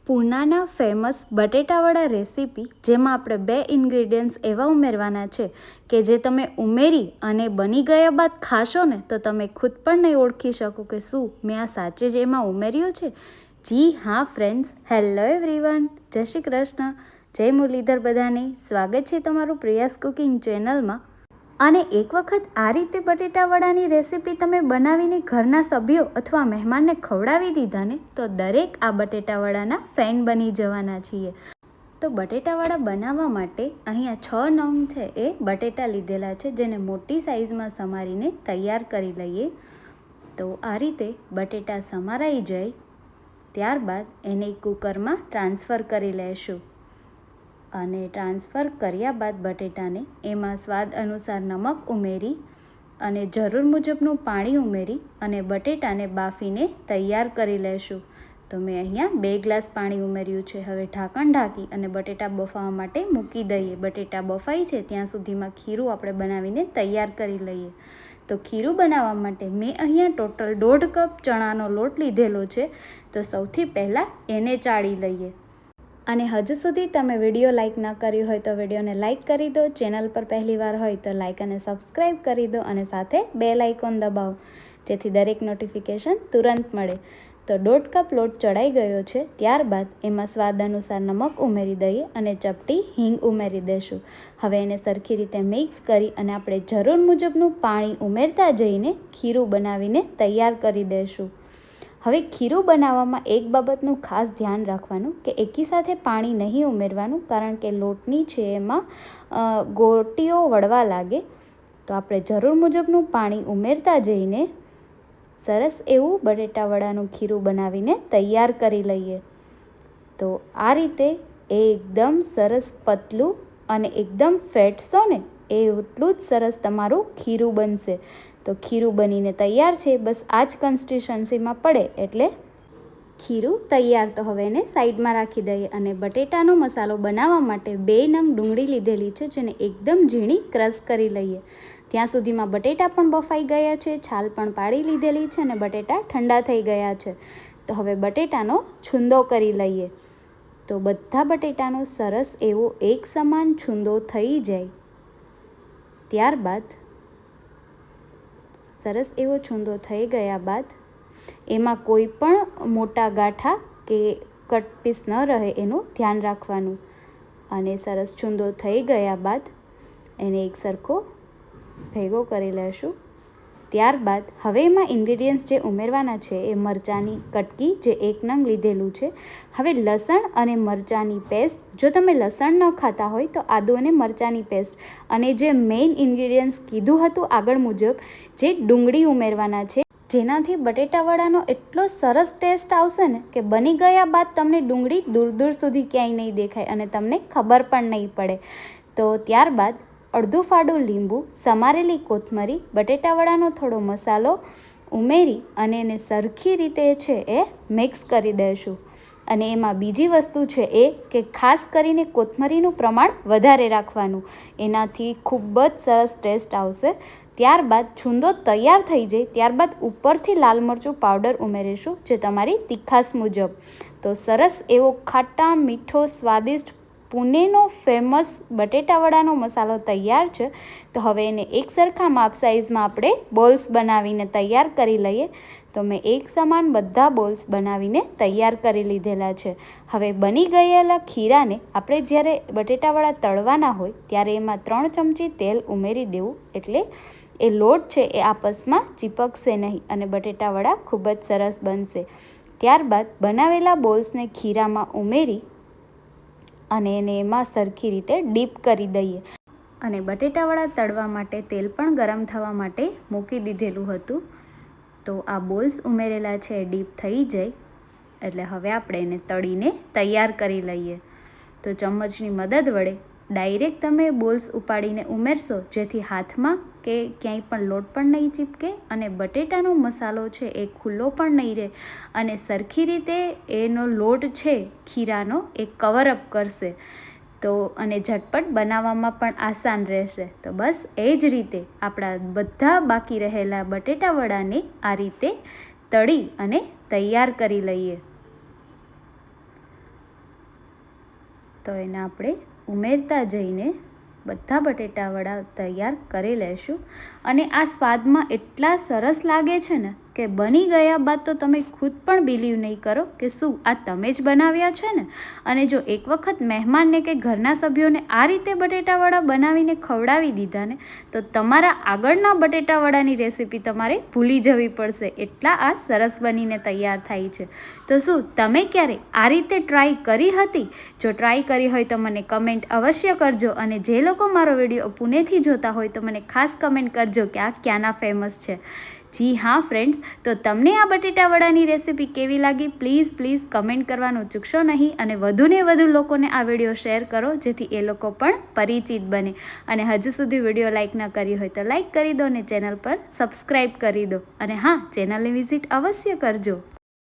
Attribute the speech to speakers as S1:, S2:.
S1: પૂનાના famous બટેટાવડા recipe, જેમાં આપણે 2 ingredients એવા ઉમેરવાના છે કે જે તમે ઉમેરી અને બની ગયા બાદ ખાશો ને તો તમે ખુદ પણ નહીં ઓળખી શકો કે શું મેં આ સાચે જ એમાં ઉમેર્યું છે. જી હા ફ્રેન્ડ્સ, હેલો એવરીવન, જય શ્રી કૃષ્ણ, જય મુરલીધર બધાને. સ્વાગત છે તમારું પ્રિયાસ કુકિંગ ચેનલમાં. અને એક વખત આ રીતે બટેટાવડાની રેસીપી તમે બનાવીને ઘરના સભ્યો અથવા મહેમાનને ખવડાવી દીધા ને તો દરેક આ બટેટાવડાના ફેન બની જવાના છીએ. તો બટેટાવડા બનાવવા માટે અહીંયા 6 નંગ છે એ બટેટા લીધેલા છે, જેને મોટી સાઇઝમાં સમારીને તૈયાર કરી લઈએ. તો આ રીતે બટેટા સમારાઈ જાય ત્યારબાદ એને કુકરમાં ટ્રાન્સફર કરી લેશું. અને ટ્રાન્સફર કર્યા બાદ બટેટાને એમાં સ્વાદ અનુસાર નમક ઉમેરી અને જરૂર મુજબનું પાણી ઉમેરી અને બટેટાને બાફીને તૈયાર કરી લેશું. તો મેં અહીંયા 2 ગ્લાસ પાણી ઉમેર્યું છે. હવે ઢાંકણ ઢાંકી અને બટેટા બફાવા માટે મૂકી દઈએ. બટેટા બફાય છે ત્યાં સુધીમાં ખીરું આપણે બનાવીને તૈયાર કરી લઈએ. તો ખીરું બનાવવા માટે મેં અહીંયા ટોટલ 1.5 કપ ચણાનો લોટ લીધેલો છે. તો સૌથી પહેલાં એને ચાળી લઈએ. અને હજુ સુધી તમે વિડીયો લાઇક ન કર્યું હોય તો વિડીયોને લાઇક કરી દો. ચેનલ પર પહેલીવાર હોય તો લાઇક અને સબસ્ક્રાઈબ કરી દો અને સાથે બેલ આઇકોન દબાવો જેથી દરેક નોટિફિકેશન તુરંત મળે. તો 1.5 કપ લોટ ચડાઈ ગયો છે. ત્યારબાદ એમાં સ્વાદ અનુસાર નમક ઉમેરી દઈએ અને ચપટી હિંગ ઉમેરી દઈશું. હવે એને સરખી રીતે મિક્સ કરી અને આપણે જરૂર મુજબનું પાણી ઉમેરતા જઈને ખીરું બનાવીને તૈયાર કરી દઈશું. હવે ખીરું બનાવવામાં એક બાબતનું ખાસ ધ્યાન રાખવાનું કે એકી સાથે પાણી નહીં ઉમેરવાનું, કારણ કે લોટની છે એમાં ગોટીઓ વળવા લાગે. તો આપણે જરૂર મુજબનું પાણી ઉમેરતા જઈને સરસ એવું બટેટાવડાનું ખીરું બનાવીને તૈયાર કરી લઈએ. તો આ રીતે એકદમ સરસ પતલું અને એકદમ ફેટશો ને એટલું જ સરસ તમારું ખીરું બનશે. તો ખીરું બનીને તૈયાર છે. બસ આ જ કન્સિસ્ટન્સીમાં પડે એટલે ખીરું તૈયાર. તો હવે એને સાઈડમાં રાખી દઈએ અને બટેટાનો મસાલો બનાવવા માટે 2 નંગ ડુંગળી લીધેલી છે, જેને એકદમ ઝીણી ક્રશ કરી લઈએ. ત્યાં સુધીમાં બટેટા પણ બફાઈ ગયા છે, છાલ પણ પાડી લીધેલી છે અને બટેટા ઠંડા થઈ ગયા છે. તો હવે બટેટાનો છૂંદો કરી લઈએ. તો બધા બટેટાનો સરસ એવો એક સમાન છૂંદો થઈ જાય ત્યારબાદ સરસ એવો છૂંદો થઈ ગયા બાદ એમાં કોઈ પણ મોટા ગાંઠા કે કટ પીસ ન રહે એનું ધ્યાન રાખવાનું. અને સરસ છૂંદો થઈ ગયા બાદ એને એક સરખો ભેગો કરી લેશું. ત્યારબાદ હવે એમાં ઇન્ગ્રીડિયન્ટ્સ જે ઉમેરવાના છે એ મરચાંની કટકી, જે 1 નંગ લીધેલું છે. હવે લસણ અને મરચાંની પેસ્ટ, જો તમે લસણ ન ખાતા હોય તો આદુ અને મરચાંની પેસ્ટ. અને જે મેઇન ઇન્ગ્રીડિયન્ટ્સ કીધું હતું આગળ મુજબ, જે ડુંગળી ઉમેરવાના છે, જેનાથી બટેટાવડાનો એટલો સરસ ટેસ્ટ આવશે ને કે બની ગયા બાદ તમને ડુંગળી દૂર દૂર સુધી ક્યાંય નહીં દેખાય અને તમને ખબર પણ નહીં પડે. તો ત્યારબાદ અડધું ફાડું લીંબુ, સમારેલી કોથમરી, બટેટાવડાનો થોડો મસાલો ઉમેરી અને એને સરખી રીતે છે એ મિક્સ કરી દઈશું. અને એમાં બીજી વસ્તુ છે એ કે ખાસ કરીને કોથમરીનું પ્રમાણ વધારે રાખવાનું, એનાથી ખૂબ જ સરસ ટેસ્ટ આવશે. ત્યારબાદ છૂંદો તૈયાર થઈ જાય ત્યારબાદ ઉપરથી લાલ મરચું પાવડર ઉમેરીશું, જે તમારી તીખાસ મુજબ. તો સરસ એવો ખાટા મીઠો સ્વાદિષ્ટ પુણેનો ફેમસ બટેટાવડાનો મસાલો તૈયાર છે. તો હવે એને એક સરખા માપ સાઇઝમાં આપણે બોલ્સ બનાવીને તૈયાર કરી લઈએ. તો મેં એક સમાન બધા બોલ્સ બનાવીને તૈયાર કરી લીધેલા છે. હવે બની ગયેલા ખીરાને આપણે જ્યારે બટેટાવડા તળવાના હોય ત્યારે એમાં 3 ચમચી તેલ ઉમેરી દેવું, એટલે એ લોટ છે એ આપસમાં ચીપકશે નહીં અને બટેટાવડા ખૂબ જ સરસ બનશે. ત્યારબાદ બનાવેલા બોલ્સને ખીરામાં ઉમેરી અને એને એમાં સરખી રીતે ડીપ કરી દઈએ. અને બટેટાવડા તળવા માટે તેલ પણ ગરમ થવા માટે મૂકી દીધેલું હતું. તો આ બોલ્સ ઉમેરેલા છે ડીપ થઈ જાય એટલે હવે આપણે એને તળીને તૈયાર કરી લઈએ. તો ચમચની મદદ વડે ડાયરેક્ટ તમે બોલ્સ ઉપાડીને ઉમેરશો, જેથી હાથમાં કે ક્યાંય પણ લોટ પણ નહીં ચીપકે અને બટેટાનો મસાલો છે એ ખુલ્લો પણ નહીં રહે અને સરખી રીતે એનો લોટ છે ખીરાનો એ કવરઅપ કરશે. તો અને ઝટપટ બનાવવામાં પણ આસાન રહેશે. તો બસ એ જ રીતે આપણા બધા બાકી રહેલા બટેટાવડાને આ રીતે તળી અને તૈયાર કરી લઈએ. તો એને આપણે ઉમેરતા જઈને બધા બટેટા વડા તૈયાર કરી લેશું. અને આ સ્વાદમાં એટલા સરસ લાગે છે ને કે બની ગયા બાદ તો તમે ખુદ પણ બિલીવ નહીં કરો કે શું આ તમે જ બનાવ્યા છે ને. અને જો એક વખત મહેમાનને કે ઘરના સભ્યોને આ રીતે બટેટા વડા બનાવીને ખવડાવી દીધા ને તો તમારા આગળના બટેટા વડાની રેસીપી તમારે ભૂલી જવી પડશે, એટલા આ સરસ બનીને તૈયાર થાય છે. તો શું તમે ક્યારે આ રીતે ટ્રાય કરી હતી? જો ટ્રાય કરી હોય તો મને કમેન્ટ અવશ્ય કરજો. અને જે લોકો મારો વિડીયો પુણેથી જોતા હોય તો મને ખાસ કમેન્ટ કરજો કે આ ક્યાંના ફેમસ છે. જી હા ફ્રેન્ડ્સ, તો તમને આ બટેટા વડાની રેસીપી કેવી લાગી પ્લીઝ કમેન્ટ કરવાનું ચૂકશો નહીં. અને વધુને વધુ લોકોને આ વિડીયો શેર કરો જેથી એ લોકો પણ પરિચિત બને. અને હજુ સુધી વિડીયો લાઇક ન કરી હોય તો લાઇક કરી દો અને ચેનલ પર સબસ્ક્રાઈબ કરી દો. અને હા, ચેનલની વિઝિટ અવશ્ય કરજો.